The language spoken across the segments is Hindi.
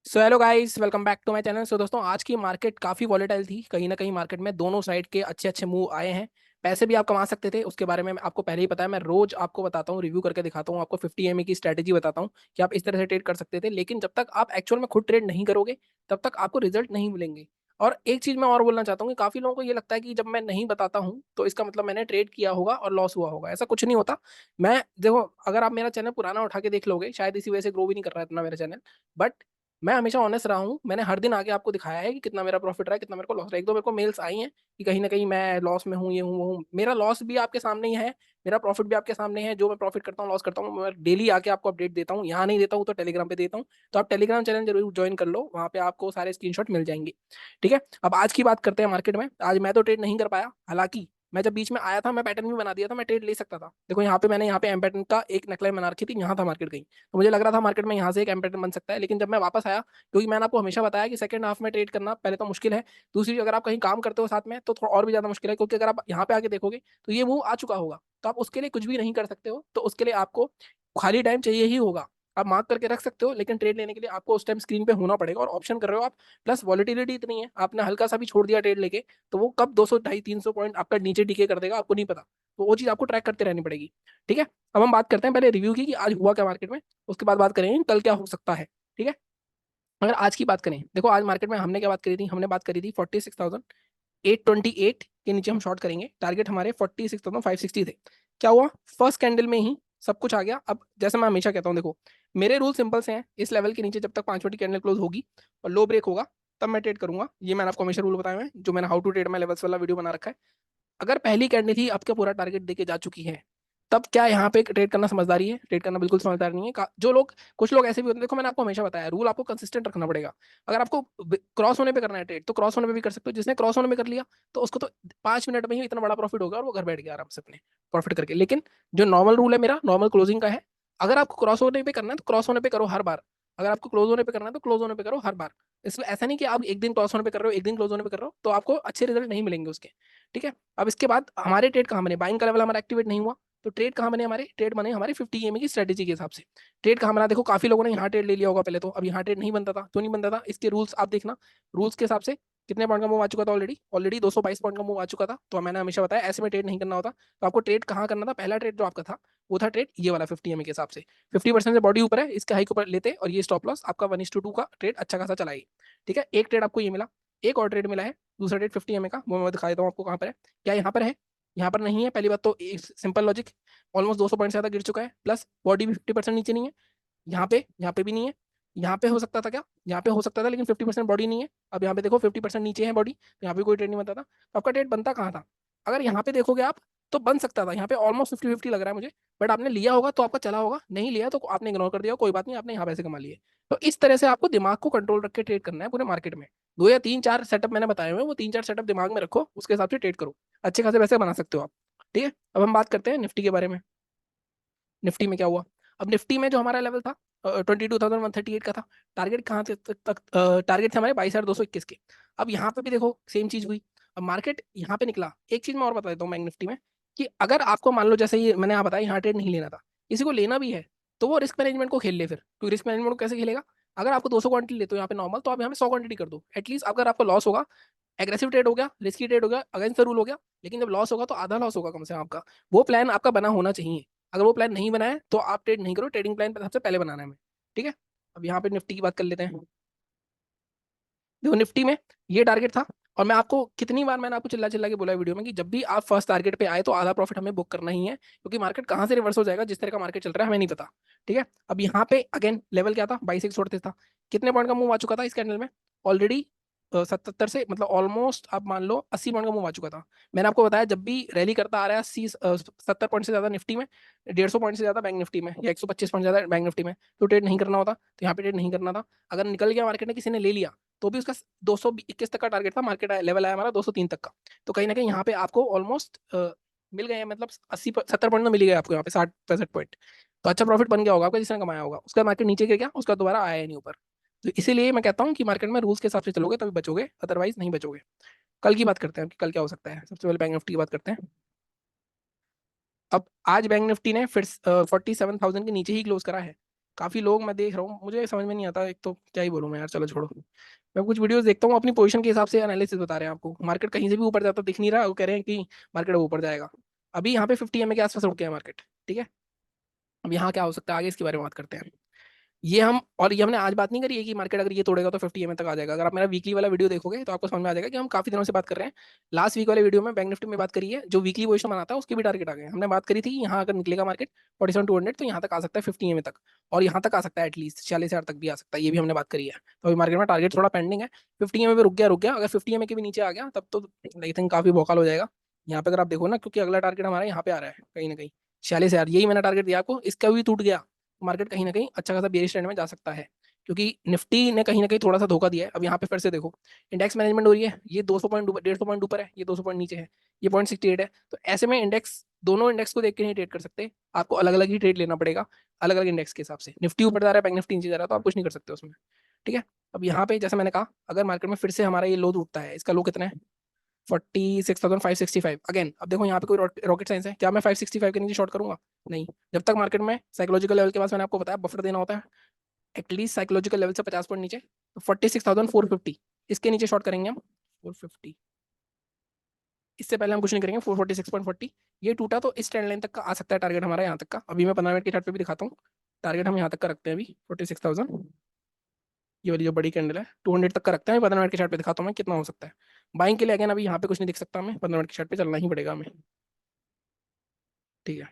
So hello guys, welcome back to my channel. So दोस्तों, आज की मार्केट काफ़ी वॉलेटाइल थी। कहीं ना कहीं मार्केट में दोनों साइड के अच्छे अच्छे मूव आए हैं। पैसे भी आप कमा सकते थे, उसके बारे में आपको पहले ही पता है। मैं रोज आपको बताता हूँ, रिव्यू करके दिखाता हूँ, आपको 50 की स्ट्रैटेजी बताता हूँ कि आप इस तरह से ट्रेड कर सकते थे। लेकिन जब तक आप एक्चुअल में खुद ट्रेड नहीं करोगे, तब तक आपको रिजल्ट नहीं मिलेंगे। और एक चीज मैं और बोलना चाहता हूँ कि काफी लोगों को ये लगता है कि जब मैं नहीं बताता हूँ तो इसका मतलब मैंने ट्रेड किया होगा और लॉस हुआ होगा। ऐसा कुछ नहीं होता। मैं देखो, अगर आप मेरा चैनल पुराना उठा के देख लोगे, शायद इसी वजह से ग्रो भी नहीं कर रहा है इतना मेरा चैनल। बट मैं हमेशा ऑनेस्ट रहा हूँ। मैंने हर दिन आके आपको दिखाया है कि कितना मेरा प्रॉफिट रहा है, कितना मेरे को लॉस रहा है। एक दो मेरे को मेल्स आई हैं कि कहीं ना कहीं मैं लॉस में हूँ, ये हूँ वो हूँ। मेरा लॉस भी आपके सामने ही है, मेरा प्रॉफिट भी आपके सामने है। जो मैं प्रॉफिट करता हूँ, लॉस करता हूँ, मैं डेली आके आपको अपडेट देता हूँ। यहाँ नहीं देता हूँ तो टेलीग्राम पे देता हूँ। तो आप टेलीग्राम चैनल जरूर ज्वाइन कर लो, वहाँ पे आपको सारे स्क्रीनशॉट मिल जाएंगे। ठीक है, अब आज की बात करते हैं मार्केट में। आज मैं तो ट्रेड नहीं कर पाया, हालांकि मैं जब बीच में आया था मैं पैटर्न भी बना दिया था, मैं ट्रेड ले सकता था। देखो यहाँ पे मैंने यहाँ पे एम पैटर्न का एक नेकलाइन बना रखी थी, यहाँ था मार्केट गई तो मुझे लग रहा था मार्केट में यहाँ से एक एम पैटर्न बन सकता है। लेकिन जब मैं वापस आया, क्योंकि मैंने आपको हमेशा बताया कि सेकंड हाफ में ट्रेड करना पहले तो मुश्किल है, दूसरी अगर आप कहीं काम करते हो साथ में तो थोड़ा और भी ज्यादा मुश्किल है। क्योंकि अगर आप यहाँ पे आके देखोगे तो ये मूव आ चुका होगा, तो आप उसके लिए कुछ भी नहीं कर सकते हो। तो उसके लिए आपको खाली टाइम चाहिए ही होगा। आप मार्क करके रख सकते हो, लेकिन ट्रेड लेने के लिए आपको उस टाइम स्क्रीन पे होना पड़ेगा। और ऑप्शन कर रहे हो आप, प्लस वॉलिटिलिटी इतनी है, आपने हल्का सा भी छोड़ दिया ट्रेड लेके तो वो कब 200 ढाई 300 पॉइंट आपका नीचे डीके कर देगा आपको नहीं पता। तो वो चीज आपको ट्रैक करते रहनी पड़ेगी। ठीक है, अब हम बात करते हैं पहले रिव्यू की कि आज हुआ क्या मार्केट में, उसके बाद बात करेंगे कल क्या हो सकता है। ठीक है, अगर आज की बात करें, देखो आज मार्केट में हमने क्या बात करी थी, हमने बात करी थी 46,828 के नीचे हम शॉर्ट करेंगे। टारगेट हमारे 46,560 थे। क्या हुआ, फर्स्ट कैंडल में ही सब कुछ आ गया। अब जैसे मैं हमेशा कहता हूँ, देखो मेरे रूल सिंपल से हैं, इस लेवल के नीचे जब तक 5 छोटी कैंडल क्लोज होगी और लो ब्रेक होगा तब मैं ट्रेड करूंगा। ये मैंने आपको हमेशा रूल बताया हुआ है, जो मैंने how to trade my levels वाला वीडियो बना रखा है। अगर पहली कैंडल ही आपका पूरा टारगेट देके जा चुकी है, तब क्या यहाँ पे ट्रेड करना समझदारी है? ट्रेड करना बिल्कुल समझदार नहीं है। जो लोग, कुछ लोग ऐसे भी होते हैं, देखो मैंने आपको हमेशा बताया रूल आपको कंसिस्टेंट रखना पड़ेगा। अगर आपको क्रॉस होने पे करना है ट्रेड तो क्रॉस होने पे भी कर सकते हो। जिसने क्रॉस होने पे कर लिया तो उसको तो 5 मिनट में ही इतना बड़ा प्रॉफिट होगा और वो घर बैठ गया आराम से अपने प्रॉफिट करके। लेकिन जो नॉर्मल रूल है मेरा, नॉर्मल क्लोजिंग का है। अगर आपको क्रॉस होने पे करना है तो क्रॉस होने पे करो हर बार। अगर आपको क्लोज होने पे करना है तो क्लोज होने पे करो हर बार। इसमें ऐसा नहीं कि आप एक दिन क्रॉस होने पे कर रहे हो, एक दिन क्लोज होने पे कर रहे हो तो आपको अच्छे रिजल्ट नहीं मिलेंगे उसके। ठीक है, अब इसके बाद हमारे ट्रेड कहाँ बने, बाइंग का लेवल हमारा एक्टिवेट नहीं हुआ तो ट्रेड कहाँ बने, हमारे ट्रेड बने हमारे 50 की स्ट्रेटेजी के हिसाब से। ट्रेड कहाँ बना, देखो काफी लोगों ने यहाँ ट्रेड ले लिया होगा पहले तो। अब यहाँ ट्रेड नहीं बनता था, क्यों नहीं बनता था, इसके रूल्स आप देखना। रूल्स के हिसाब से कितने पॉइंट का मूव आ चुका था, ऑलरेडी ऑलरेडी 222 पॉइंट का मूव आ चुका था। तो मैंने हमेशा बताया ऐसे में ट्रेड नहीं करना होता। तो आपको ट्रेड कहाँ करना था, पहला ट्रेड जो आपका था वो था ट्रेड ये वाला 50 के हिसाब से। 50% से बॉडी ऊपर है, इसके हाई के ऊपर लेते और ये स्टॉप लॉस आपका 1:2 का ट्रेड अच्छा खासा चलाएगी। ठीक है, एक ट्रेड आपको ये मिला। एक और ट्रेड मिला है, दूसरा ट्रेड 50 का, वो मैं दिखा देता हूँ आपको कहाँ पर है। क्या यहाँ पर है? यहाँ पर नहीं है। पहली बात तो सिंपल लॉजिक, ऑलमोस्ट 200 पॉइंट से ज्यादा गिर चुका है, प्लस बॉडी भी 50% नीचे नहीं है। यहाँ पे भी नहीं है। यहाँ पे हो सकता था क्या, यहाँ पे हो सकता था, लेकिन 50% बॉडी नहीं है। अब यहाँ पे देखो 50% नीचे है बॉडी, तो यहाँ पे कोई ट्रेड नहीं बनता था। तो आपका ट्रेड बनता कहाँ था? अगर यहाँ पे देखोगे आप तो बन सकता था, यहाँ पे ऑलमोस्ट 50-50 लग रहा है मुझे। बट आपने लिया होगा तो आपका चला होगा, नहीं लिया तो आपने इग्नोर कर दिया, कोई बात नहीं, आपने यहाँ पैसे कमा लिए। तो इस तरह से आपको दिमाग को कंट्रोल रख के ट्रेड करना है पूरे मार्केट में। 2 या 3 4 सेटअप मैंने बताए हुए हैं, वो 3 4 सेटअप दिमाग में रखो, उसके हिसाब से ट्रेड करो, अच्छे खासे पैसे बना सकते हो आप। ठीक है, अब हम बात करते हैं निफ्टी के बारे में। निफ्टी में क्या हुआ, अब निफ्टी में जो हमारा लेवल था 22,138 का था। टारगेट कहाँ से तक, टारगेट थे हमारे 22,221 के। अब यहाँ पे भी देखो सेम चीज हुई। अब मार्केट यहाँ पे निकला। एक चीज मैं और बता देता हूँ बैंक निफ्टी में, कि अगर आपको मान लो जैसे ये मैंने आप बताया यहाँ ट्रेड नहीं लेना था, किसी को लेना भी है तो वो रिस्क मैनेजमेंट को खेल ले। फिर तो रिस्क मैनेजमेंट को कैसे खेलेगा, अगर आपको 200 क्वांटिटी लेते हो यहाँ पे नॉर्मल, तो आप यहाँ पे 100 क्वांटिटी कर दो एटलीस्ट। अगर आपको लॉस होगा, एग्रेसिव ट्रेड हो गया, रिस्की ट्रेड हो गया, अगेंस्ट द रूल हो गया, लेकिन जब लॉस होगा तो आधा लॉस होगा कम से कम आपका। वो प्लान आपका बना होना चाहिए। अगर वो प्लान नहीं बना है तो आप ट्रेड नहीं करो, ट्रेडिंग प्लान सबसे पहले बनाना है हमें। ठीक है, अब यहाँ पे निफ्टी की बात कर लेते हैं। देखो निफ्टी में ये टारगेट था, और मैं आपको कितनी बार मैंने आपको चिल्ला चिल्ला के बोला है वीडियो में कि जब भी आप फर्स्ट टारगेट पे आए तो आधा प्रॉफिट हमें बुक करना ही है, क्योंकि मार्केट कहाँ से रिवर्स हो जाएगा, जिस तरह का मार्केट चल रहा है हमें नहीं पता। ठीक है, अब यहाँ पे अगेन लेवल क्या था, 22 छोड़ते था। कितने पॉइंट का मूव आ चुका था इस कैंडल में, ऑलरेडी 77 से, मतलब ऑलमोस्ट आप मान लो 80 पॉइंट का मूव आ चुका था। मैंने आपको बताया जब भी रैली करता आ रहा है 70 पॉइंट से ज्यादा निफ्टी में, 150 पॉइंट से ज्यादा बैंक निफ्टी में, या 125 पॉइंट ज्यादा बैंक निफ्टी में, तो ट्रेड नहीं करना होता। तो यहाँ पे ट्रेड नहीं करना था। अगर निकल गया मार्केट ने, किसी ने ले लिया, तो भी उसका 221 तक का टारगेट था, मार्केट लेवल आया हमारा 203 तक का। तो कहीं ना कहीं यहाँ पे आपको ऑलमोस्ट मिल गए हैं, मतलब 70 पॉइंट तो मिल ही गए आपको यहाँ पे, 60 65 पॉइंट। तो अच्छा प्रॉफिट बन गया होगा आपका जिसने कमाया होगा। उसका मार्केट नीचे गिर गया, उसका दोबारा आया ही नहीं ऊपर। तो इसीलिए मैं कहता हूँ कि मार्केट में रूल्स के हिसाब से चलोगे तभी बचोगे, अदरवाइज नहीं बचोगे। कल की बात करते हैं कि कल क्या हो सकता है। सबसे पहले बैंक निफ्टी की बात करते हैं। अब आज बैंक निफ्टी ने फिर 47,000 के नीचे ही क्लोज करा है। काफ़ी लोग मैं देख रहा हूँ, मुझे समझ में नहीं आता, एक तो क्या ही बोलूँ मैं यार, चलो छोड़ो। मैं कुछ वीडियोस देखता हूँ, अपनी पोजीशन के हिसाब से एनालिसिस बता रहे हैं आपको, मार्केट कहीं से भी ऊपर जाता दिख नहीं रहा, वो कह रहे हैं कि मार्केट ऊपर जाएगा। अभी यहाँ पे 50 के आसपास रुक गया मार्केट, ठीक है। अब यहाँ क्या हो सकता है आगे, इसके बारे में बात करते हैं। ये हम, और ये हमने आज बात नहीं करी है कि मार्केट अगर ये तोड़ेगा तो 50 तक आ जाएगा। अगर आप मेरा वीकली वाला वीडियो देखोगे तो आपको समझ में आ जाएगा कि हम काफी दिनों से बात कर रहे हैं। लास्ट वीक वाले वीडियो में बैंक निफ्टी में बात करी है, जो वीकली पोजीशन बनाता है उसके भी टारगेट आ गए। हमने बात करी थी कि यहाँ अगर निकलेगा मार्केट 47,200 तो यहाँ तक आ सकता है 50 तक, और यहाँ तक आ सकता है एटलीस्ट 46,000 तक भी आ सकता है, ये भी हमने बात करी है। तो अभी मार्केट में टारगेट थोड़ा पेंडिंग है, 50 पे रुक गया, अगर 50 के भी नीचे आ गया तब तो आई थिंक काफी भौकाल हो जाएगा। यहाँ पे अगर आप देखो ना, क्योंकि अगला टारगेट हमारा यहाँ पे आ रहा है कहीं ना कहीं 46,000, यही मैंने टारगेट दिया आपको, इसका भी टूट गया, मार्केट कहीं ना कहीं अच्छा खासा बेरिश ट्रेंड में जा सकता है। क्योंकि निफ्टी ने कहीं ना कहीं थोड़ा सा धोखा दिया है। अब यहाँ पे फिर से देखो, इंडेक्स मैनेजमेंट हो रही है, ये 200 पॉइंट 150 पॉइंट ऊपर है, ये 200 पॉइंट नीचे है, ये 0.68 है। तो ऐसे में इंडेक्स, दोनों इंडेक्स को देख के नहीं ट्रेड कर सकते, आपको अलग अलग ही ट्रेड लेना पड़ेगा, अलग अलग इंडेक्स के हिसाब से। निफ्टी ऊपर जा रहा है, बैंक निफ्टी नीचे जा रहा है, तो आप कुछ नहीं कर सकते उसमें, ठीक है। अब यहाँ पे जैसे मैंने कहा, अगर मार्केट में फिर से हमारा ये लो टूटता है, इसका लो कितना है 46,565 अगेन। अब देखो यहाँ पे कोई रॉकेट साइंस है क्या, मैं 565 के नीचे शॉर्ट करूंगा? नहीं। जब तक मार्केट में साइकोलॉजिकल लेवल के पास, मैंने आपको बताया बफर देना होता है एटलीस्ट साइकोलॉजिकल लेवल से 50 पॉइंट नीचे, तो 46,450 इसके नीचे शॉर्ट करेंगे हम। 450, इससे पहले हम कुछ नहीं करेंगे। 446.40 ये टूटा तो इस ट्रेंड लाइन तक का आ सकता है टारगेट हमारा, यहाँ तक का। अभी मैं 15 मिनट के चार्ट पे भी दिखाता हूँ, टारगेट हम यहाँ तक का रखते हैं अभी 46,000, ये वाली जो बड़ी कैंडल है 200 तक का रखते हैं। 15 मिनट के चार्ट पे दिखाता हूँ मैं कितना हो सकता है बाइंग के लिए। अगेन अभी यहाँ पे कुछ नहीं दिख सकता हमें, 15 मिनट के चार्ट पे चलना ही पड़ेगा हमें, ठीक है।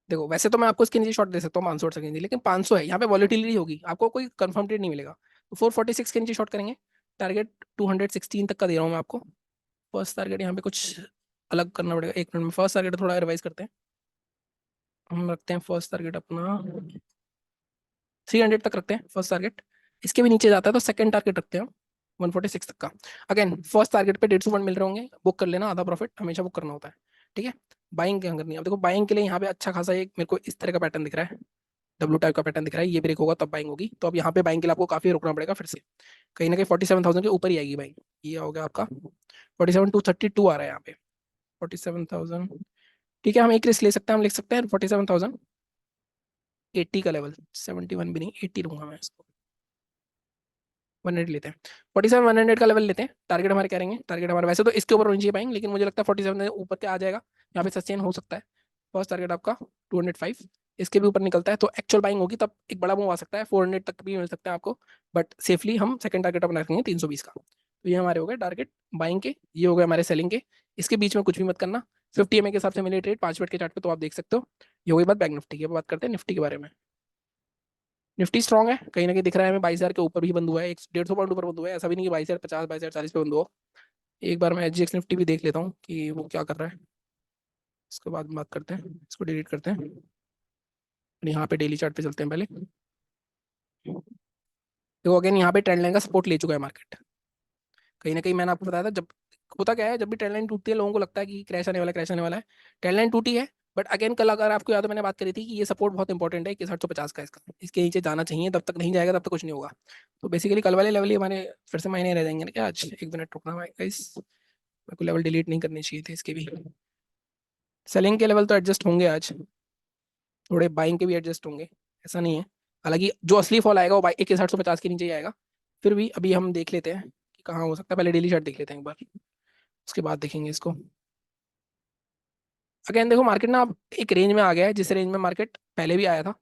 देखो वैसे तो मैं आपको इसके नीचे शॉर्ट दे सकता हूँ 500 के नीचे, लेकिन 500 है, यहाँ पे वॉलिटिलिटी होगी, आपको कोई कंफर्म ट्रेड नहीं मिलेगा। तो 446 के नीचे शॉर्ट करेंगे, टारगेट 216 तक का दे रहा हूँ मैं आपको। फर्स्ट टारगेट यहाँ पे कुछ अलग करना पड़ेगा, एक मिनट में फर्स्ट टारगेट थोड़ा रिवाइज करते हैं। हम रखते हैं फर्स्ट टारगेट अपना 300 तक रखते हैं फर्स्ट टारगेट। इसके भी नीचे जाता है तो सेकंड टारगेट रखते हैं 146 तक का। अगेन फर्स्ट टारगेट पे 150 पॉइंट मिल रहे होंगे, बुक कर लेना, आधा प्रॉफिट हमेशा बुक करना होता है, ठीक है। बाइंग क्या करनी है, अब देखो बाइंग के लिए यहाँ पे अच्छा खासा एक मेरे को इस तरह का पैटर्न दिख रहा है, डब्ल्यू टाइप का पैटर्न दिख रहा है, ये ब्रेक होगा तब बाइंग होगी। तो अब यहाँ पे बाइंग के लिए आपको काफी रुकना पड़ेगा, फिर से कहीं ना कहीं 47,000 के ऊपर ही आएगी बाइंग। ये हो गया आपका 47,232 आ रहा है यहाँ पे 47,000, ठीक है। हम एक रिस्क ले सकते हैं, हम लिख सकते हैं 47,080 का लेवल, 71 भी नहीं 80 लूंगा मैं इसको, 100 लेते हैं, 47,100 का लेवल लेते हैं। टारगेट हमारे क्या रहेंगे, टारगेट हमारे वैसे तो इसके ऊपर होनी चाहिए बाइंग, लेकिन मुझे लगता है 47 ऊपर के आ जाएगा, यहाँ पे सस्टेन हो सकता है। फर्स्ट टारगेट आपका 205, इसके भी ऊपर निकलता है तो एक्चुअल बाइंग होगी, तब एक बड़ा मूव आ सकता है, 400 तक भी मिल सकता है आपको। बट सेफली हम सेकंड टारगेट अपना रखेंगे 320 का। तो ये हमारे हो गए टारगेट बाइंग के, ये हो गए हमारे सेलिंग के। इसके बीच में कुछ भी मत करना। 50 के हिसाब से मिले ट्रेड 5 मिनट के चार्ट पे, तो आप देख सकते हो। ये हो गई बात बैंक निफ्टी की। अब बात करते हैं निफ्टी के बारे में। निफ्टी स्ट्रॉग है, कहीं ना कहीं दिख रहा है हमें 22,000 के ऊपर भी बंद हुआ है, 150 पॉइंट ऊपर बंद हुआ है, ऐसा भी नहीं कि 22,050 22,040 पे बंद हुआ। एक बार मैं एचजीएक्स निफ्टी भी देख लेता हूँ कि वो क्या कर रहा है, इसके बाद बात करते हैं, इसको डिलीट करते हैं। यहाँ पे डेली चार्ट पे चलते हैं पहले। देखो अगेन यहाँ पे ट्रेंड लाइन का सपोर्ट ले चुका है मार्केट, कहीं ना कहीं मैंने आपको बताया था। जब होता क्या है, जब भी ट्रेंड लाइन टूटती है लोगों को लगता है कि क्रैश आने वाला है, क्रैश आने वाला है। ट्रेंड लाइन टूटी है, बट अगेन कल अगर आपको याद हो मैंने बात करी थी कि ये सपोर्ट बहुत इंपॉर्टेंट है, 6150 का, इसका इसके नीचे जाना चाहिए, तब तक नहीं जाएगा तब तक कुछ नहीं होगा। तो बेसिकली कल वाले लेवल ही हमारे फिर से मायने रह जाएंगे ना क्या आज। एक मिनट रुकना गाइस, मेरे को लेवल डिलीट नहीं करनी चाहिए थे इसके भी। सेलिंग के लेवल तो एडजस्ट होंगे आज, थोड़े बाइंग के भी एडजस्ट होंगे, ऐसा नहीं है। हालांकि जो असली फॉल आएगा वो 6150 के नीचे ही आएगा। फिर भी अभी हम देख लेते हैं कि कहाँ हो सकता है, पहले डेली चार्ट देख लेते हैं एक बार, उसके बाद देखेंगे इसको। अगेन देखो मार्केट ना अब एक रेंज में आ गया है, जिस रेंज में मार्केट पहले भी आया था।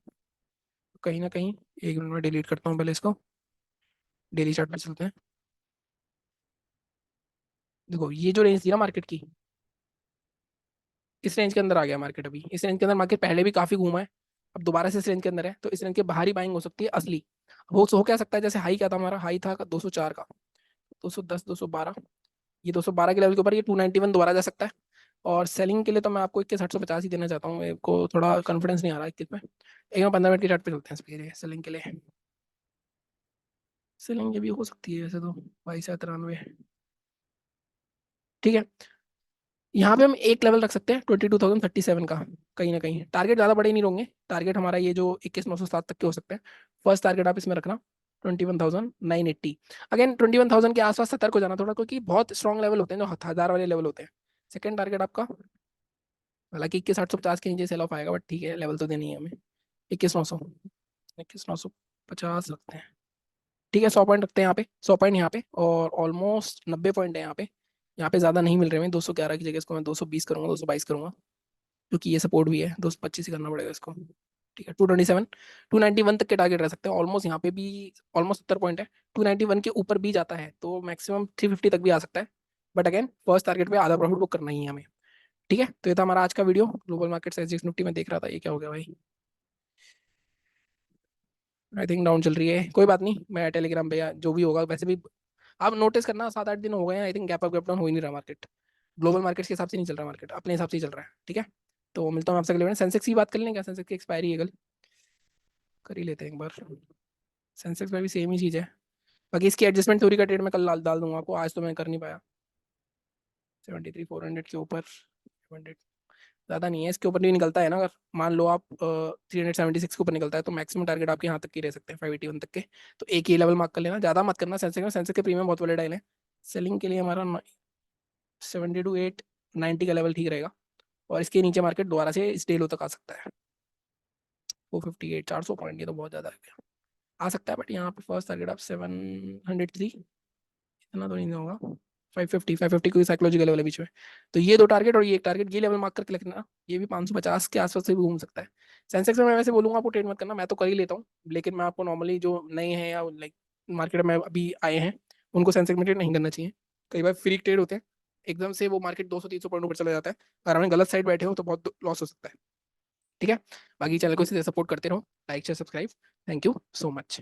कहीं ना कहीं, एक मिनट में डिलीट करता हूँ पहले इसको, डेली चार्ट पे चलते हैं। देखो ये जो रेंज थी ना मार्केट की, इस रेंज के अंदर आ गया मार्केट। अभी इस रेंज के अंदर मार्केट पहले भी काफी घूमा है, अब दोबारा से इस रेंज के अंदर है, तो इस रेंज के बाहर ही बाइंग हो सकती है असली। वो हो क्या सकता है, जैसे हाई क्या था हमारा, हाई था 204 का, 210 212, ये 212 के लेवल के ऊपर ये 291 दोबारा जा सकता है। और सेलिंग के लिए तो मैं आपको 6150 ही देना चाहता हूँ, मेरे को थोड़ा कॉन्फिडेंस नहीं आ रहा 21 में। एक हम 15 मिनट के चार्ट पे चलते हैं इसके लिए, सेलिंग के लिए। सेलिंग ये भी हो सकती है वैसे तो, 2293, ठीक है। यहाँ पे हम एक लेवल रख सकते हैं 22,037 का, कहीं ना कहीं टारगेट ज़्यादा बड़े नहीं होंगे। टारगेट हमारा ये जो 21,907 तक के हो सकते हैं। फर्स्ट टारगेट आप इसमें रखना 21,980। अगेन 21,000 के आसपास सतर्क हो जाना थोड़ा, क्योंकि बहुत स्ट्रॉन्ग लेवल होते हैं जो 1000 वाले लेवल होते हैं। सेकंड टारगेट आपका, हालांकि 21,850 के नीचे सेल ऑफ आएगा, बट ठीक है लेवल तो देनी है हमें। 21,900, 21,950 रखते हैं। ठीक है, 100 पॉइंट रखते हैं यहाँ पे, 100 पॉइंट यहाँ पे, और ऑलमोस्ट 90 पॉइंट है यहाँ पे। यहाँ पे ज़्यादा नहीं मिल रहे हैं, 211 की जगह इसको मैं 220 करूँगा, 222 करूँगा, क्योंकि ये सपोर्ट भी है, 225 ही करना पड़ेगा इसको। ठीक है, 227, 291 तक के टारगेट रह सकते हैं। ऑलमोस्ट यहाँ पे भी ऑलमोस्ट 70 पॉइंट है, 291 के ऊपर भी जाता है तो मैक्सिमम 350 तक भी आ सकता है। बट अगेन फर्स्ट टारगेट पे आधा प्रॉफिट बुक करना ही है हमें। ठीक है, तो ये था हमारा आज का वीडियो ग्लोबल मार्केट से। एसजीएक्स निफ्टी में देख रहा था, ये क्या हो गया भाई, आई थिंक डाउन चल रही है, कोई बात नहीं, मैं टेलीग्राम पे या जो भी होगा, वैसे भी आप नोटिस करना 7-8 दिन हो गए हैं, I think gap up gap down हो ही नहीं रहा मार्केट। ग्लोबल मार्केट के हिसाब से नहीं चल रहा मार्केट, अपने हिसाब से ही चल रहा है। ठीक है, तो मिलता हूँ आपसे अगले वीडियो में। सेंसेक्स की बात कर लें क्या, सेंसेक्स की एक्सपायरी है कल, कर ही लेते हैं एक बार। सेंसेक्स में भी सेम ही चीज़ है, बाकी इसकी एडजस्टमेंट थ्योरी का ट्रेड मैं कल डाल डाल दूंगा आपको, आज तो मैं कर नहीं पाया। 73,400 के ऊपर, 100 ज़्यादा नहीं है, इसके ऊपर नहीं निकलता है ना, अगर मान लो आप 376 के ऊपर निकलता है तो मैक्सिमम टारगेट आपके यहाँ तक ही रह सकते हैं, 581 तक के। तो एक ही लेवल मार्क कर लेना, ज़्यादा मत करना सेंसेक्स में, सेंसेक्स के प्रीमियम बहुत वोलेटाइल है। सेलिंग के लिए हमारा 72,890 का लेवल ठीक रहेगा, और इसके नीचे मार्केट दोबारा से इस लो तक आ सकता है। 458, 400 पॉइंट, ये तो बहुत ज़्यादा है, आ सकता है। बट यहाँ पे फर्स्ट टारगेट आप 703, इतना तो नहीं होगा, 550, 550 कोई साइकोलॉजिकल लेवल है बीच में। तो ये दो टारगेट और ये एक टारगेट, ये लेवल मार्क करके रखना, ये भी 550 के आसपास से भी घूम सकता है। सेंसेक्स में मैं वैसे बोलूंगा आपको ट्रेड मत करना, मैं तो कर ही लेता हूँ, लेकिन मैं आपको नॉर्मली जो नए हैं या लाइक मार्केट में अभी आए हैं उनको सेंसेक्स में ट्रेड नहीं करना चाहिए। कई बार फ्री ट्रेड होते हैं, एकदम से वो मार्केट 200-300 पॉइंट ऊपर चला जाता है, अगर हमें गलत साइड बैठे हो तो बहुत लॉस हो सकता है। ठीक है, बाकी चैनल को इसी तरह सपोर्ट करते रहो, like share subscribe. Thank you so much.